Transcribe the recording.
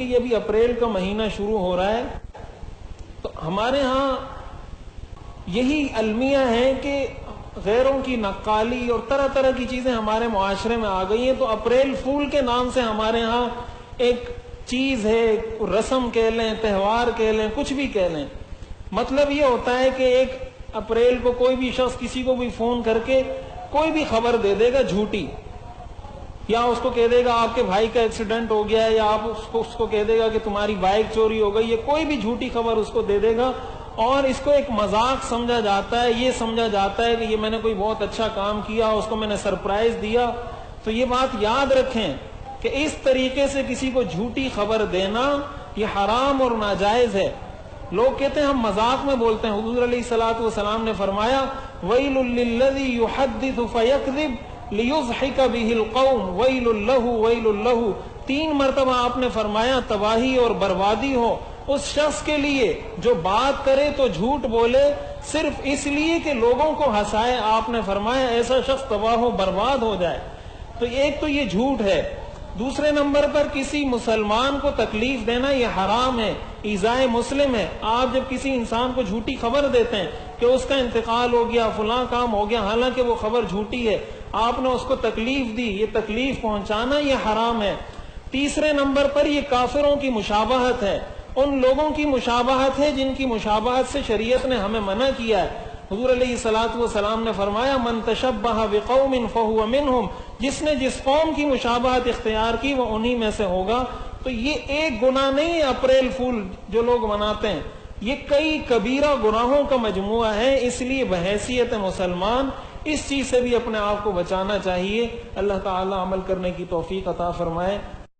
کہ یہ بھی اپریل کا مہینہ شروع ہو رہا ہے، تو ہمارے ہاں یہی المیہ ہے کہ غیروں کی نقالی اور طرح طرح کی چیزیں ہمارے معاشرے میں آ گئی ہیں، تو اپریل فول کے نام سے ہمارے ہاں ایک چیز ہے، رسم کہہ لیں، تہوار کہہ لیں، کچھ بھی کہہ لیں، مطلب یہ ہوتا ہے کہ 1 اپریل کو کوئی بھی شخص کسی کو بھی فون کر کے کوئی بھی خبر دے دے گا جھوٹی، یا اس کو کہہ دے گا آپ کے بھائی کا ایکسیڈنٹ ہو گیا ہے، یا آپ اس کو کہہ دے گا کہ تمہاری بائک چوری ہو گئی، یہ کوئی بھی جھوٹی خبر اس کو دے دے گا، اور اس کو ایک مذاق سمجھا جاتا ہے، یہ سمجھا جاتا ہے کہ یہ میں نے کوئی بہت اچھا کام کیا، اس کو میں نے سرپرائز دیا۔ تو یہ بات یاد رکھیں کہ اس طریقے سے کسی کو جھوٹی خبر دینا یہ حرام اور ناجائز ہے۔ لوگ کہتے ہیں ہم مذاق میں بولتے ہیں، حضور علیہ الصلوۃ والسلام نے فرمایا ویل للذی یحدث فیکذب لیضحک بہ القوم ویل لہ ویل لہ، 3 مرتبہ آپ نے فرمایا تباہی اور بربادی ہو اس شخص کے لیے جو بات کرے تو جھوٹ بولے صرف اس لیے کہ لوگوں کو ہنسائے، آپ نے فرمایا ایسا شخص تباہ و برباد ہو جائے۔ تو ایک تو یہ جھوٹ ہے، دوسرے نمبر پر کسی مسلمان کو تکلیف دینا یہ حرام ہے، ایذائے مسلم ہے۔ آپ جب کسی انسان کو جھوٹی خبر دیتے ہیں کہ اس کا انتقال ہو گیا، فلاں کام ہو گیا، حالانکہ وہ خبر جھوٹی ہے، آپ نے اس کو تکلیف دی، یہ تکلیف پہنچانا یہ حرام ہے۔ تیسرے نمبر پر یہ کافروں کی مشابہت ہے، ان لوگوں کی مشابہت ہے جن کی مشابہت سے شریعت نے ہمیں منع کیا ہے۔ حضور علیہ الصلوۃ والسلام نے فرمایا من تشبہ بقوم فہو منہم، جس نے جس قوم کی مشابہت اختیار کی وہ انہی میں سے ہوگا۔ تو یہ ایک گناہ نہیں ہے اپریل فول جو لوگ مناتے ہیں، یہ کئی کبیرہ گناہوں کا مجموعہ ہے، اس لیے بحیثیت مسلمان اس چیز سے بھی اپنے آپ کو بچانا چاہیے۔ اللہ تعالی عمل کرنے کی توفیق عطا فرمائے۔